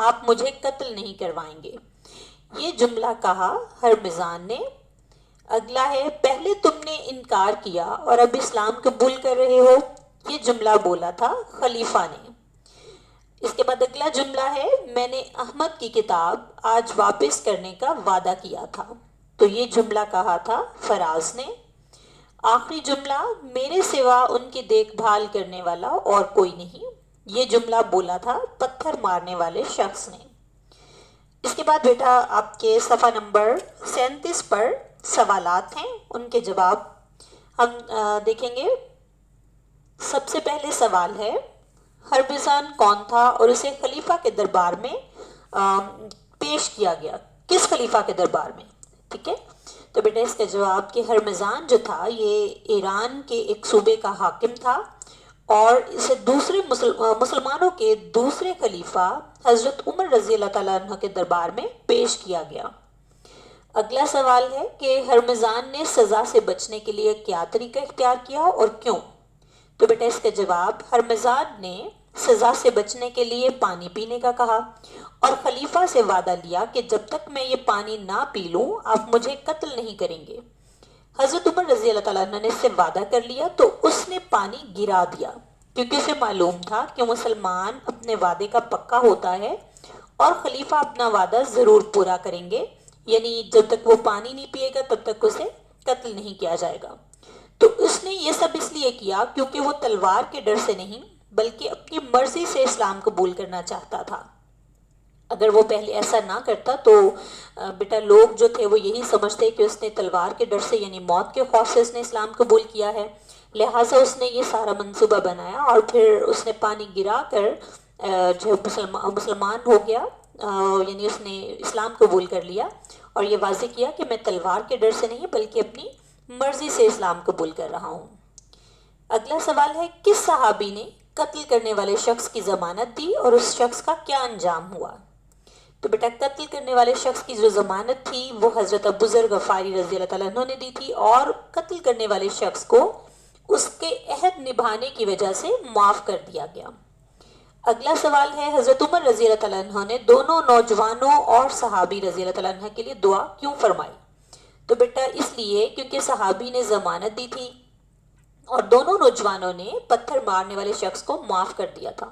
آپ مجھے قتل نہیں کروائیں گے۔ یہ جملہ کہا ہرمزان نے۔ اگلا ہے پہلے تم نے انکار کیا اور اب اسلام قبول کر رہے ہو، یہ جملہ بولا تھا خلیفہ نے۔ اس کے بعد اگلا جملہ ہے میں نے احمد کی کتاب آج واپس کرنے کا وعدہ کیا تھا، تو یہ جملہ کہا تھا فراز نے۔ آخری جملہ میرے سوا ان کی دیکھ بھال کرنے والا اور کوئی نہیں، یہ جملہ بولا تھا پتھر مارنے والے شخص نے۔ اس کے بعد بیٹا آپ کے صفحہ نمبر 37 پر سوالات ہیں، ان کے جواب ہم دیکھیں گے۔ سب سے پہلے سوال ہے ہرمزان کون تھا اور اسے خلیفہ کے دربار میں پیش کیا گیا، کس خلیفہ کے دربار میں؟ ٹھیک ہے، تو بیٹا اس کا جواب کہ ہرمزان جو تھا یہ ایران کے ایک صوبے کا حاکم تھا اور اسے دوسرے مسلمانوں کے دوسرے خلیفہ حضرت عمر رضی اللہ تعالیٰ عنہ کے دربار میں پیش کیا گیا۔ اگلا سوال ہے کہ ہرمزان نے سزا سے بچنے کے لیے کیا طریقہ اختیار کیا اور کیوں؟ تو بیٹا اس کا جواب ہرمزان نے سزا سے بچنے کے لیے پانی پینے کا کہا اور خلیفہ سے وعدہ لیا کہ جب تک میں یہ پانی نہ پی لوں آپ مجھے قتل نہیں کریں گے۔ حضرت عمر رضی اللہ تعالیٰ عنہ نے اس سے وعدہ کر لیا تو اس نے پانی گرا دیا، کیونکہ اسے معلوم تھا کہ مسلمان اپنے وعدے کا پکا ہوتا ہے اور خلیفہ اپنا وعدہ ضرور پورا کریں گے، یعنی جب تک وہ پانی نہیں پیے گا تب تک اسے قتل نہیں کیا جائے گا۔ تو اس نے یہ سب اس لیے کیا کیونکہ وہ تلوار کے ڈر سے نہیں بلکہ اپنی مرضی سے اسلام قبول کرنا چاہتا تھا۔ اگر وہ پہلے ایسا نہ کرتا تو بیٹا لوگ جو تھے وہ یہی سمجھتے کہ اس نے تلوار کے ڈر سے یعنی موت کے خوف سے اس نے اسلام قبول کیا ہے، لہٰذا اس نے یہ سارا منصوبہ بنایا اور پھر اس نے پانی گرا کر جو مسلمان ہو گیا، یعنی اس نے اسلام قبول کر لیا اور یہ واضح کیا کہ میں تلوار کے ڈر سے نہیں بلکہ اپنی مرضی سے اسلام قبول کر رہا ہوں۔ اگلا سوال ہے کس صحابی نے قتل کرنے والے شخص کی ضمانت دی اور اس شخص کا کیا انجام ہوا؟ تو بیٹا قتل کرنے والے شخص کی جو ضمانت تھی وہ حضرت ابو ذر غفاری رضی اللہ تعالیٰ عنہ نے دی تھی اور قتل کرنے والے شخص کو اس کے عہد نبھانے کی وجہ سے معاف کر دیا گیا۔ اگلا سوال ہے حضرت عمر رضی اللہ تعالیٰ عنہ نے دونوں نوجوانوں اور صحابی رضی اللہ تعالیٰ عنہ کے لیے دعا کیوں فرمائی؟ تو بیٹا اس لیے کیونکہ صحابی نے ضمانت دی تھی اور دونوں نوجوانوں نے پتھر مارنے والے شخص کو معاف کر دیا تھا،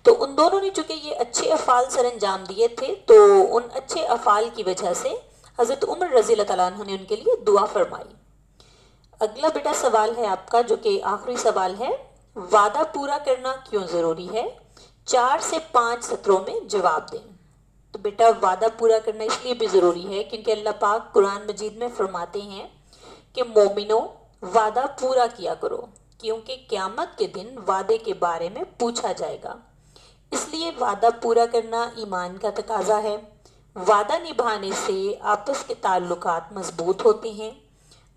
تو ان دونوں نے چونکہ یہ اچھے افعال سر انجام دیے تھے تو ان اچھے افعال کی وجہ سے حضرت عمر رضی اللہ تعالیٰ عنہ نے ان کے لیے دعا فرمائی۔ اگلا بیٹا سوال ہے آپ کا جو کہ آخری سوال ہے وعدہ پورا کرنا کیوں ضروری ہے؟ 4 سے 5 سطروں میں جواب دیں۔ تو بیٹا وعدہ پورا کرنا اس لیے بھی ضروری ہے کیونکہ اللہ پاک قرآن مجید میں فرماتے ہیں کہ مومنوں وعدہ پورا کیا کرو کیونکہ قیامت کے دن وعدے کے بارے میں پوچھا جائے گا، اس لیے وعدہ پورا کرنا ایمان کا تقاضا ہے۔ وعدہ نبھانے سے آپس کے تعلقات مضبوط ہوتے ہیں،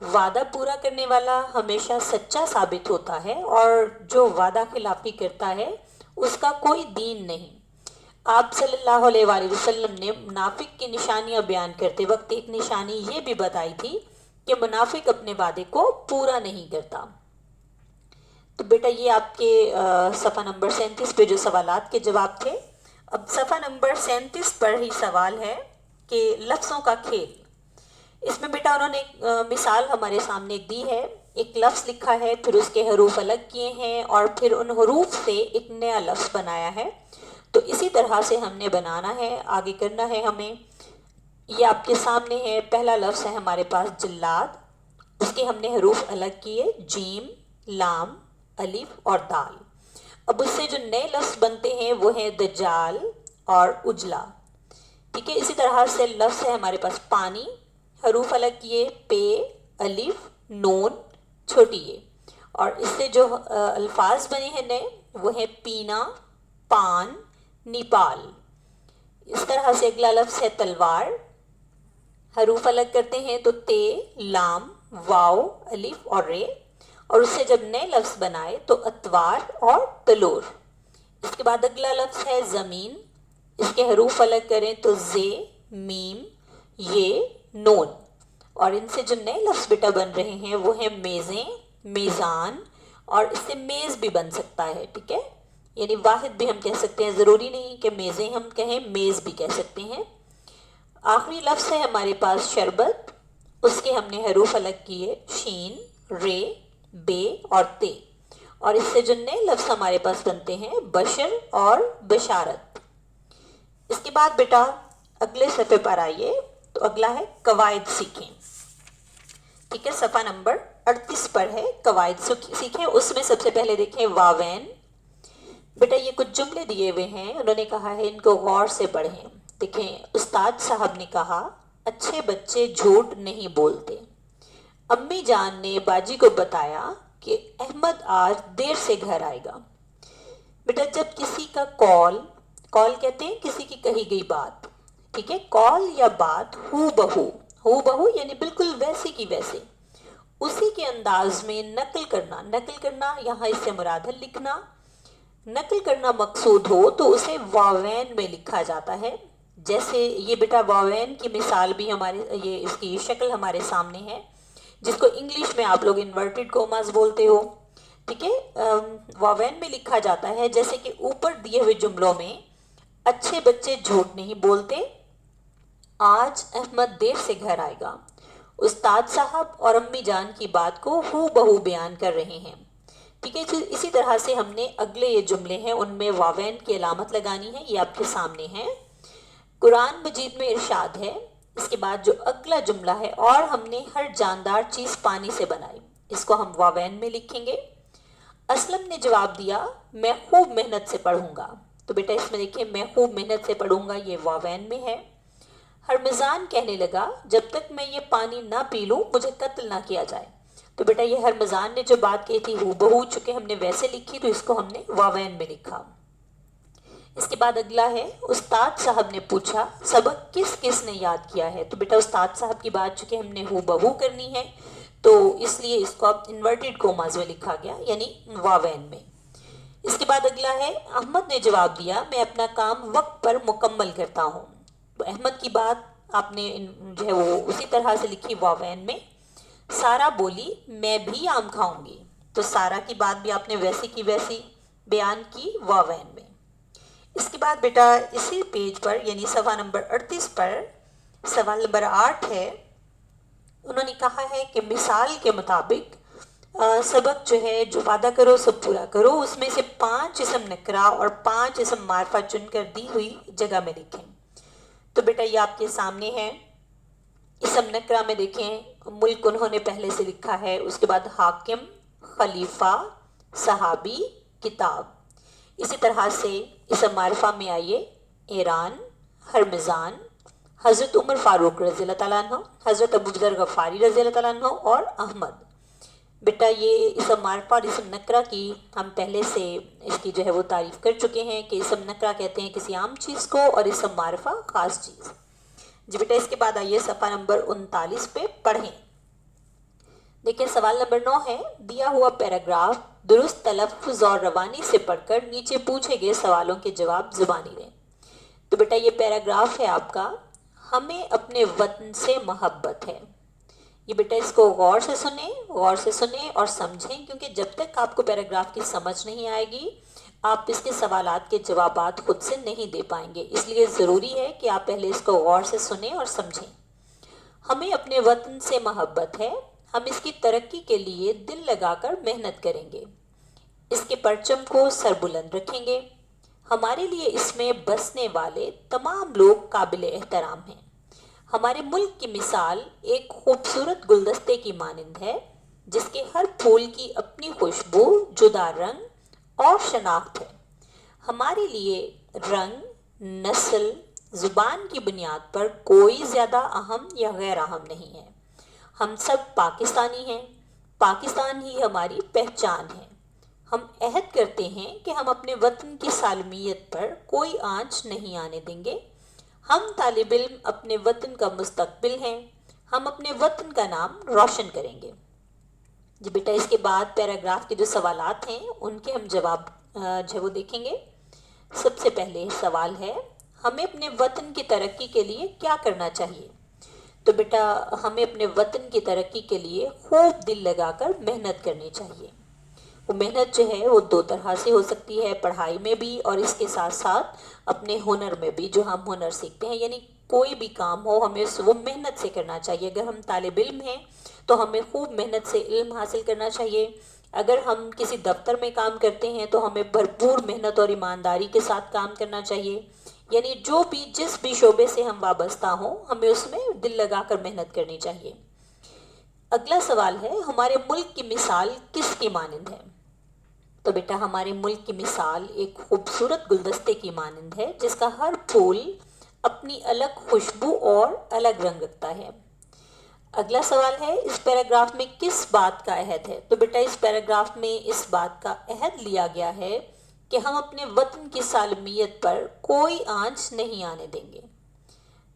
وعدہ پورا کرنے والا ہمیشہ سچا ثابت ہوتا ہے اور جو وعدہ خلافی کرتا ہے اس کا کوئی دین نہیں۔ آپ صلی اللہ علیہ وآلہ وسلم نے منافق کی نشانیاں بیان کرتے وقت ایک نشانی یہ بھی بتائی تھی کہ منافق اپنے وعدے کو پورا نہیں کرتا۔ تو بیٹا یہ آپ کے صفحہ نمبر 37 پہ جو سوالات کے جواب تھے۔ اب صفحہ نمبر 37 پر ہی سوال ہے کہ لفظوں کا کھیل۔ اس میں بیٹا انہوں نے مثال ہمارے سامنے دی ہے، ایک لفظ لکھا ہے پھر اس کے حروف الگ کیے ہیں اور پھر ان حروف سے ایک نیا لفظ بنایا ہے، تو اسی طرح سے ہم نے بنانا ہے، آگے کرنا ہے ہمیں۔ یہ آپ کے سامنے ہے، پہلا لفظ ہے ہمارے پاس جلاد، اس کے ہم نے حروف الگ کیے جیم، لام، الف اور دال۔ اب اس سے جو نئے لفظ بنتے ہیں وہ ہیں دجال اور اجلا، ٹھیک ہے۔ اسی طرح سے لفظ ہے ہمارے پاس پانی، حروف الگ کیے پے، الف، نون، چھوٹی یہ، اور اس سے جو الفاظ بنے ہیں نئے وہ ہیں پینا، پان، نیپال۔ اس طرح سے اگلا لفظ ہے تلوار، حروف الگ کرتے ہیں تو تے، لام، واو، الف اور رے، اور اس سے جب نئے لفظ بنائے تو اتوار اور تلور۔ اس کے بعد اگلا لفظ ہے زمین، اس کے حروف الگ کریں تو زے، میم، یہ، نون، اور ان سے جو نئے لفظ بیٹا بن رہے ہیں وہ ہیں میزیں، میزان، اور اس سے میز بھی بن سکتا ہے، ٹھیک ہے۔ یعنی واحد بھی ہم کہہ سکتے ہیں، ضروری نہیں کہ میزیں ہم کہیں، میز بھی کہہ سکتے ہیں۔ آخری لفظ ہے ہمارے پاس شربت، اس کے ہم نے حروف الگ کیے، شین، رے، بے اور تے، اور اس سے جو نئے لفظ ہمارے پاس بنتے ہیں بشر اور بشارت۔ اس کے بعد بیٹا اگلے صفحے پر آئیے، تو اگلا ہے قواعد سیکھیں۔ ٹھیک ہے، صفحہ نمبر 38 پر ہے قواعد سیکھیں۔ اس میں سب سے پہلے دیکھیں واوین۔ بیٹا یہ کچھ جملے دیے ہوئے ہیں، انہوں نے کہا ہے ان کو غور سے پڑھیں۔ دیکھیں، استاد صاحب نے کہا اچھے بچے جھوٹ نہیں بولتے۔ امی جان نے باجی کو بتایا کہ احمد آج دیر سے گھر آئے گا۔ بیٹا جب کسی کا کال کہتے ہیں کسی کی کہی گئی بات، ٹھیک ہے، کال یا بات ہو بہو یعنی بالکل ویسے کی ویسے اسی کے انداز میں نقل کرنا یہاں اس سے مراد ہے لکھنا، نقل کرنا مقصود ہو تو اسے واوین میں لکھا جاتا ہے۔ جیسے یہ بیٹا واوین کی مثال بھی یہ اس کی شکل ہمارے سامنے ہے، جس کو انگلش میں آپ لوگ انورٹڈ کوماز بولتے ہو، ٹھیک ہے۔ واوین میں لکھا جاتا ہے جیسے کہ اوپر دیے ہوئے جملوں میں اچھے بچے جھوٹ نہیں بولتے، آج احمد دیر سے گھر آئے گا، استاد صاحب اور امی جان کی بات کو ہو بہو بیان کر رہے ہیں، ٹھیک ہے۔ اسی طرح سے ہم نے اگلے یہ جملے ہیں ان میں واوین کی علامت لگانی ہے، یہ آپ کے سامنے ہے۔ قرآن مجید میں ارشاد ہے، اس کے بعد جو اگلا جملہ ہے، اور ہم نے ہر جاندار چیز پانی سے بنائی، اس کو ہم واوین میں لکھیں گے۔ اسلم نے جواب دیا میں خوب محنت سے پڑھوں گا، تو بیٹا اس میں دیکھیں میں خوب محنت سے پڑھوں گا، یہ واوین میں ہے۔ ہرمزان کہنے لگا جب تک میں یہ پانی نہ پی لوں مجھے قتل نہ کیا جائے، تو بیٹا یہ ہرمزان نے جو بات کہی تھی ہو بہو چکے ہم نے ویسے لکھی، تو اس کو ہم نے واوین میں لکھا۔ اس کے بعد اگلا ہے استاد صاحب نے پوچھا سبق کس کس نے یاد کیا ہے، تو بیٹا استاد صاحب کی بات چونکہ ہم نے ہو بہو کرنی ہے تو اس لیے اس کو اب انورٹڈ کوماز میں لکھا گیا، یعنی واوین میں۔ اس کے بعد اگلا ہے احمد نے جواب دیا میں اپنا کام وقت پر مکمل کرتا ہوں، تو احمد کی بات آپ نے جو ہے وہ اسی طرح سے لکھی واوین میں۔ سارا بولی میں بھی آم کھاؤں گی، تو سارا کی بات بھی آپ نے ویسی کی ویسی بیان کی واوین میں۔ اس کے بعد بیٹا اسی پیج پر یعنی صفحہ نمبر 38 پر سوال نمبر 8 ہے، انہوں نے کہا ہے کہ مثال کے مطابق سبق جو ہے جو وعدہ کرو سب پورا کرو، اس میں سے 5 اسم نکرہ اور 5 اسم معرفہ چن کر دی ہوئی جگہ میں لکھیں، تو بیٹا یہ آپ کے سامنے ہے۔ اسم نکرہ میں دیکھیں ملک انہوں نے پہلے سے لکھا ہے، اس کے بعد حاکم، خلیفہ، صحابی، کتاب۔ اسی طرح سے اسم معرفہ میں آئیے ایران، ہرمزان، حضرت عمر فاروق رضی اللہ تعالیٰ عنہ، حضرت ابوذر غفاری رضی اللہ تعالیٰ عنہ اور احمد۔ بیٹا یہ اسم معرفہ اور اسم نکرہ کی ہم پہلے سے اس کی جو ہے وہ تعریف کر چکے ہیں کہ اسم نکرہ کہتے ہیں کسی عام چیز کو اور اسم معرفہ خاص چیز۔ جی بیٹا اس کے بعد آئیے صفحہ نمبر 39 پہ پڑھیں۔ دیکھیں سوال نمبر 9 ہے، دیا ہوا پیراگراف درست تلفظ اور روانی سے پڑھ کر نیچے پوچھے گئے سوالوں کے جواب زبانی دیں۔ تو بیٹا یہ پیراگراف ہے آپ کا، ہمیں اپنے وطن سے محبت ہے۔ یہ بیٹا اس کو غور سے سنیں اور سمجھیں، کیونکہ جب تک آپ کو پیراگراف کی سمجھ نہیں آئے گی آپ اس کے سوالات کے جوابات خود سے نہیں دے پائیں گے، اس لیے ضروری ہے کہ آپ پہلے اس کو غور سے سنیں اور سمجھیں۔ ہمیں اپنے وطن سے محبت ہے، ہم اس کی ترقی کے لیے دل لگا کر محنت کریں گے، اس کے پرچم کو سربلند رکھیں گے، ہمارے لیے اس میں بسنے والے تمام لوگ قابل احترام ہیں، ہمارے ملک کی مثال ایک خوبصورت گلدستے کی مانند ہے جس کے ہر پھول کی اپنی خوشبو، جدا رنگ اور شناخت ہے، ہمارے لیے رنگ، نسل، زبان کی بنیاد پر کوئی زیادہ اہم یا غیر اہم نہیں ہے، ہم سب پاکستانی ہیں، پاکستان ہی ہماری پہچان ہے، ہم عہد کرتے ہیں کہ ہم اپنے وطن کی سالمیت پر کوئی آنچ نہیں آنے دیں گے، ہم طالب علم اپنے وطن کا مستقبل ہیں، ہم اپنے وطن کا نام روشن کریں گے۔ جی بیٹا اس کے بعد پیراگراف کے جو سوالات ہیں ان کے ہم جواب جو ہے وہ دیکھیں گے۔ سب سے پہلے سوال ہے ہمیں اپنے وطن کی ترقی کے لیے کیا کرنا چاہیے، تو بیٹا ہمیں اپنے وطن کی ترقی کے لیے خوب دل لگا کر محنت کرنی چاہیے۔ وہ محنت جو ہے وہ دو طرح سے ہو سکتی ہے، پڑھائی میں بھی اور اس کے ساتھ ساتھ اپنے ہنر میں بھی، جو ہم ہنر سیکھتے ہیں، یعنی کوئی بھی کام ہو ہمیں وہ محنت سے کرنا چاہیے۔ اگر ہم طالب علم ہیں تو ہمیں خوب محنت سے علم حاصل کرنا چاہیے، اگر ہم کسی دفتر میں کام کرتے ہیں تو ہمیں بھرپور محنت اور ایمانداری کے ساتھ کام کرنا چاہیے، یعنی جس بھی شعبے سے ہم وابستہ ہوں ہمیں اس میں دل لگا کر محنت کرنی چاہیے۔ اگلا سوال ہے، ہمارے ملک کی مثال کس کی مانند ہے؟ تو بیٹا ہمارے ملک کی مثال ایک خوبصورت گلدستے کی مانند ہے جس کا ہر پھول اپنی الگ خوشبو اور الگ رنگ رکھتا ہے۔ اگلا سوال ہے، اس پیراگراف میں کس بات کا عہد ہے؟ تو بیٹا اس پیراگراف میں اس بات کا عہد لیا گیا ہے کہ ہم اپنے وطن کی سالمیت پر کوئی آنچ نہیں آنے دیں گے۔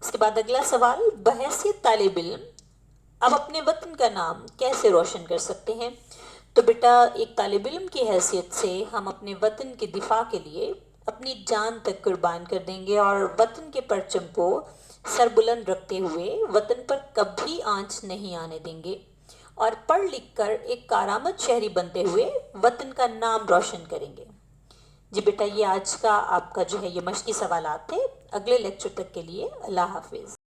اس کے بعد اگلا سوال، بحیثیت طالب علم اب اپنے وطن کا نام کیسے روشن کر سکتے ہیں؟ تو بیٹا ایک طالب علم کی حیثیت سے ہم اپنے وطن کے دفاع کے لیے اپنی جان تک قربان کر دیں گے اور وطن کے پرچم کو سر بلند رکھتے ہوئے وطن پر کبھی آنچ نہیں آنے دیں گے اور پڑھ لکھ کر ایک کارآمد شہری بنتے ہوئے وطن کا نام روشن کریں گے۔ جی بیٹا یہ آج کا آپ کا جو ہے یہ مشقی سوالات تھے۔ اگلے لیکچر تک کے لیے اللہ حافظ۔